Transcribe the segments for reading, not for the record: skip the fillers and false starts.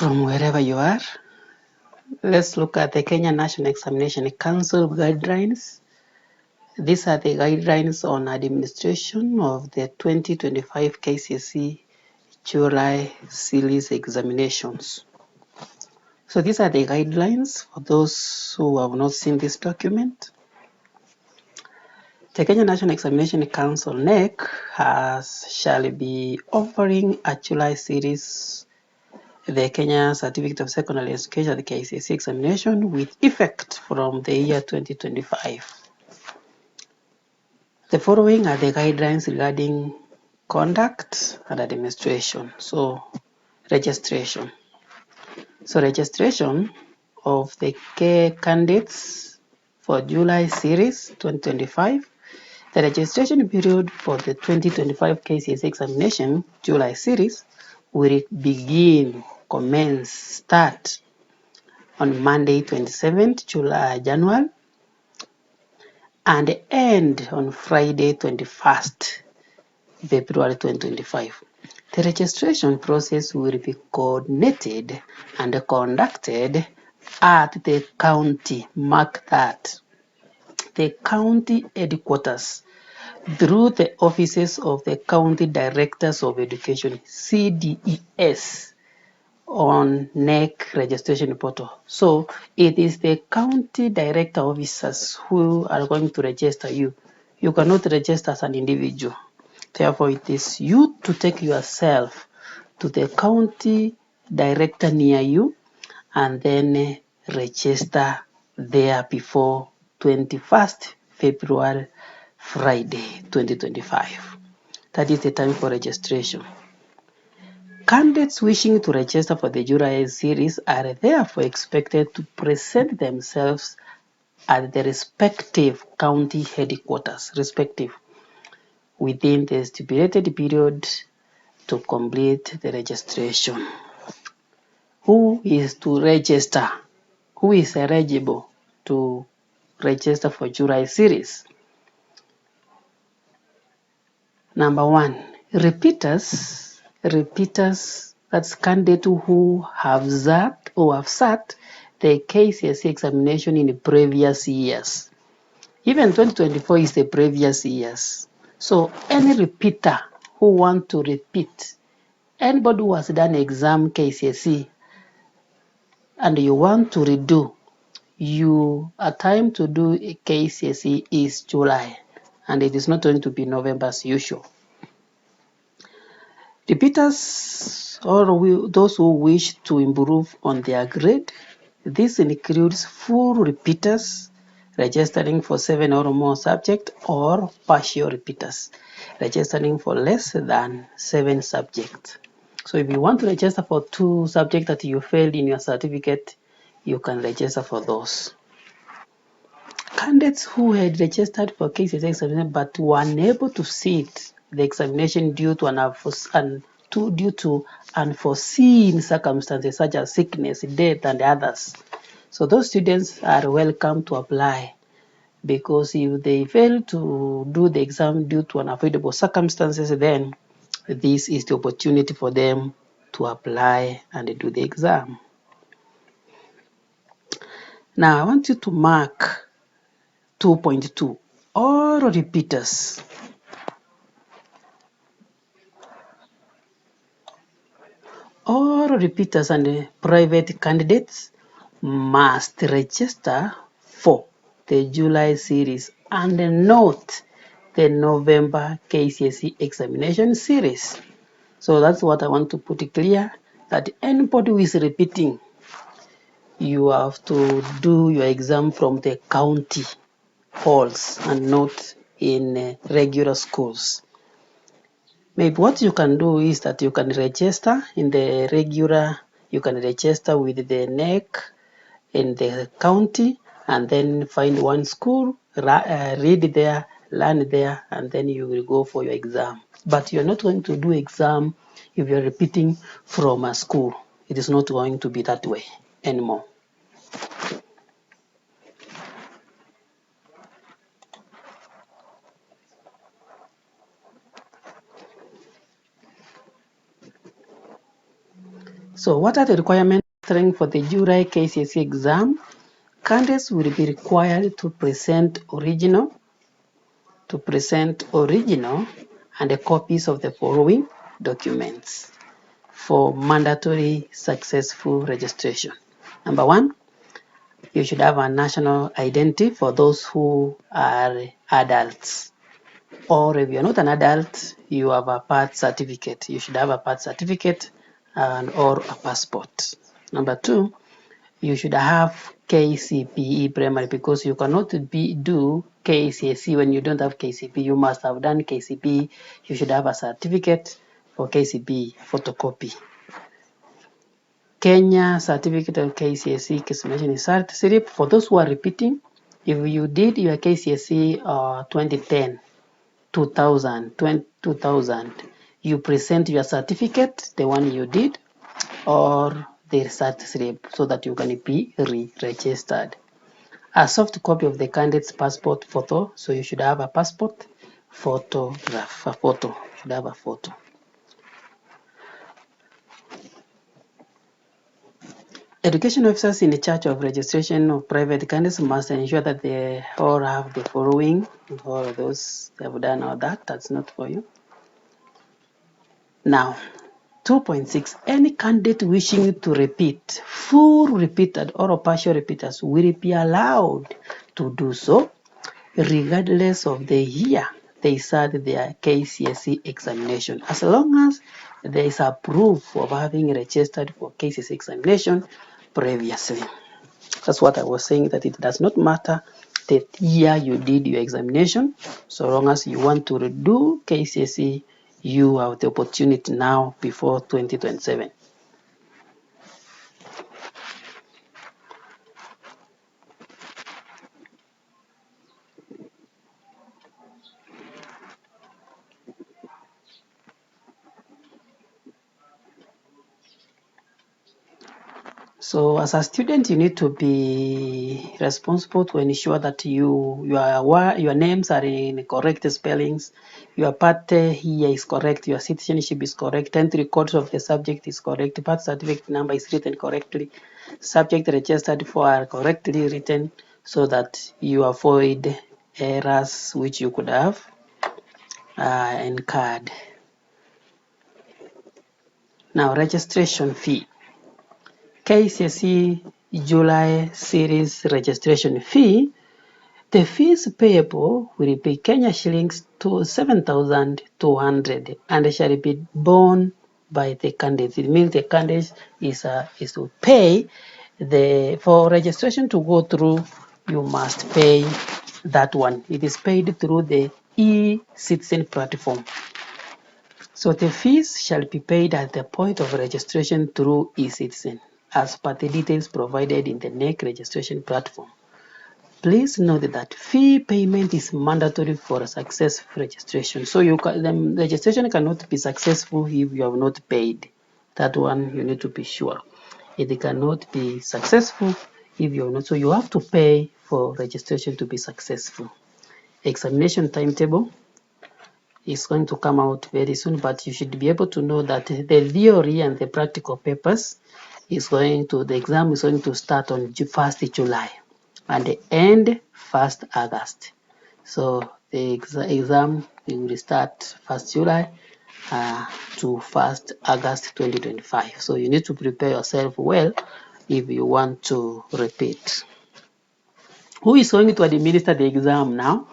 from wherever you are. Let's look at the Kenya National Examination Council guidelines. These are the guidelines on administration of the 2025 KCSE July series examinations. So these are the guidelines for those who have not seen this document. The Kenya National Examination Council (KNEC) shall be offering a July series, the Kenya Certificate of Secondary Education, the KCSE examination, with effect from the year 2025. The following are the guidelines regarding conduct and administration. So registration. So registration of the candidates for July series 2025. The registration period for the 2025 KCSE examination July series will start on Monday 27th January and end on Friday 21st February 2025. The registration process will be coordinated and conducted at the county, mark that, the county headquarters, through the offices of the County Directors of Education, CDES, on KNEC registration portal. So it is the county director officers who are going to register you. You cannot register as an individual. Therefore, it is you to take yourself to the county director near you and then register there before 21st February, Friday, 2025. That is the time for registration. Candidates wishing to register for the July series are therefore expected to present themselves at the respective county headquarters, within the stipulated period to complete the registration. Who is to register? Who is eligible to register for July series? Number one, repeaters, that's candidates who have sat the KCSE examination in the previous years. Even 2024 is the previous years. So any repeater who want to repeat, anybody who has done exam KCSE and you want to redo, a time to do a KCSE is July, and it is not going to be November as usual. Repeaters or those who wish to improve on their grade. This includes full repeaters registering for 7 or more subjects, or partial repeaters registering for less than 7 subjects. So if you want to register for 2 subjects that you failed in your certificate, you can register for those. Candidates who had registered for KCSE examination but were unable to sit the examination due to unforeseen circumstances such as sickness, death, and others. So those students are welcome to apply, because if they fail to do the exam due to unavoidable circumstances, then this is the opportunity for them to apply and do the exam. Now I want you to mark 2.2, all repeaters. All repeaters and private candidates must register for the July series and not the November KCSE examination series. So that's what I want to put it clear, that anybody who is repeating, you have to do your exam from the county halls and not in regular schools. Maybe what you can do is that you can register in the regular, you can register with the KNEC in the county and then find one school, read there, learn there, and then you will go for your exam. But you're not going to do exam if you're repeating from a school. It is not going to be that way anymore. So what are the requirements for the July KCSE exam? Candidates will be required to present original and copies of the following documents for mandatory successful registration. Number one, you should have a national identity for those who are adults. Or if you're not an adult, you have a birth certificate. You should have a birth certificate or a passport. Number two, you should have KCPE primary, because you cannot do KCSE when you don't have KCPE. You must have done KCPE. You should have a certificate for KCPE, photocopy. Kenya certificate of KCSE examination slip. For those who are repeating, if you did your KCSE 2010, 2000, you present your certificate, the one you did, or the cert slip, so that you can be re-registered. A soft copy of the candidate's passport photo, so you should have a passport photograph, a photo, you should have a photo. Education officers in charge of registration of private candidates must ensure that they all have the following. All of those, they have done all that. That's not for you. Now, 2.6. Any candidate wishing to repeat, full repeated or partial repeaters will be allowed to do so, regardless of the year they sat their KCSE examination, as long as there is a proof of having registered for KCSE examination previously. That's what I was saying, that it does not matter the year you did your examination, so long as you want to redo KCSE, you have the opportunity now before 2027. So as a student, you need to be responsible to ensure that you are aware your names are in correct spellings, your part here is correct, your citizenship is correct, entry code of the subject is correct, birth certificate number is written correctly, subject registered for are correctly written, so that you avoid errors which you could have incurred. Now, registration fee. KCSE July series registration fee. The fees payable will be Kenya shillings to 7,200 and shall be borne by the candidate. It means the candidate is to pay for registration to go through. You must pay that one. It is paid through the e-citizen platform. So the fees shall be paid at the point of registration through eCitizen, as per the details provided in the KNEC registration platform. Please note that fee payment is mandatory for a successful registration. So the registration cannot be successful if you have not paid. That one you need to be sure. It cannot be successful if you have not. So you have to pay for registration to be successful. Examination timetable is going to come out very soon, but you should be able to know that the theory and the practical papers the exam is going to start on 1st July and end 1st August. So the exam will start 1st July to 1st August 2025. So you need to prepare yourself well if you want to repeat. Who is going to administer the exam now?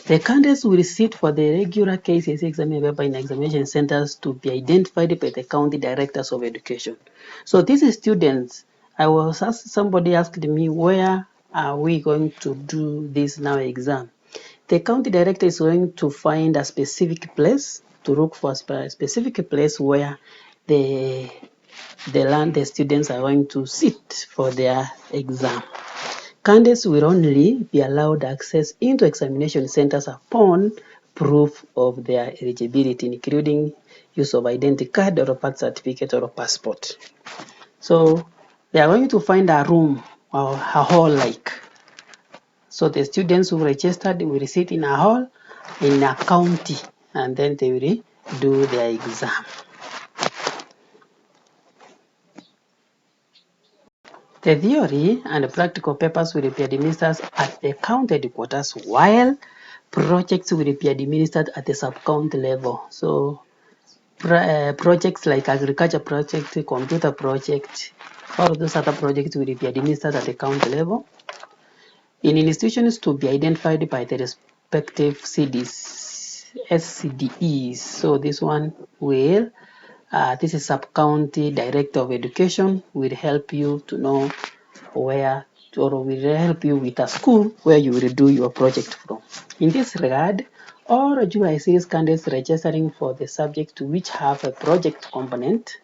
The candidates will sit for the regular KCSE examination in examination centers to be identified by the county directors of education. So these students, somebody asked me, where are we going to do this now exam? The county director is going to find a specific place, to look for a specific place where the students are going to sit for their exam. Candidates will only be allowed access into examination centers upon proof of their eligibility, including use of identity card or a birth certificate or a passport. So they are going to find a room or a hall like. So the students who registered will sit in a hall in a county, and then they will do their exam. The theory and practical papers will be administered at the county headquarters, while projects will be administered at the sub-county level. So projects like agriculture project, computer project, all of those other projects will be administered at the county level. In institutions to be identified by the respective SCDEs. So this one will, this is Sub-County Director of Education, will help you to know where, or will help you with a school where you will do your project from. In this regard, all July series candidates registering for the subject to which have a project component,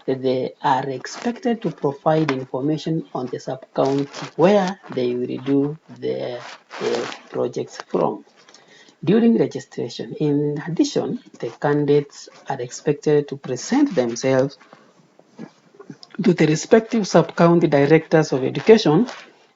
they are expected to provide information on the sub-county where they will do their projects from during registration. In addition, the candidates are expected to present themselves to the respective sub-county directors of education,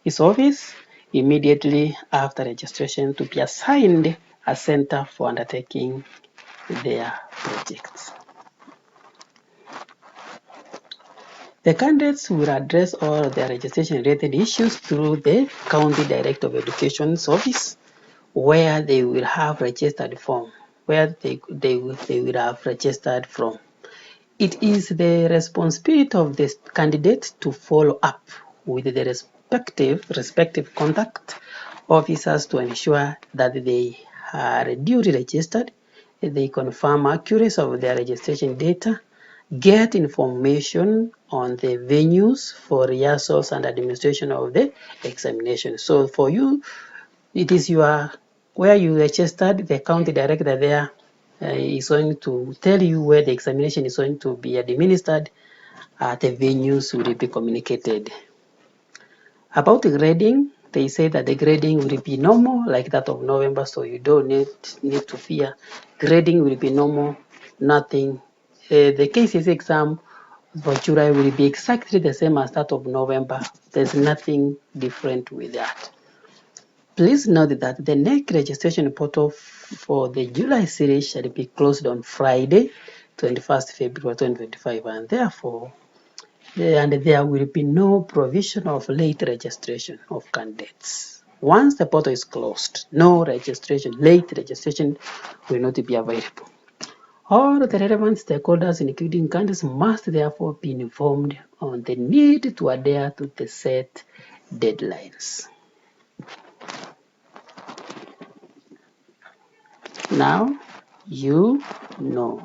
his office, immediately after registration to be assigned a center for undertaking their projects. The candidates will address all their registration-related issues through the County Director of Education's office, where they will have registered from, where they will have registered from. It is the responsibility of the candidate to follow up with the respective contact officers to ensure that they are duly registered, they confirm accuracy of their registration data, get information on the venues for rehearsals and administration of the examination. So for you, it is your where you registered, the county director there is going to tell you where the examination is going to be administered. The venues will be communicated. About the grading, they say that the grading will be normal like that of November, so you don't need to fear. Grading will be normal, nothing. The KCSE exam for July will be exactly the same as that of November. There's nothing different with that. Please note that the KNEC registration portal for the July series shall be closed on Friday, 21st February 2025, and therefore, there will be no provision of late registration of candidates. Once the portal is closed, no registration, late registration will not be available. All the relevant stakeholders, including candidates, must therefore be informed on the need to adhere to the set deadlines. Now, you know.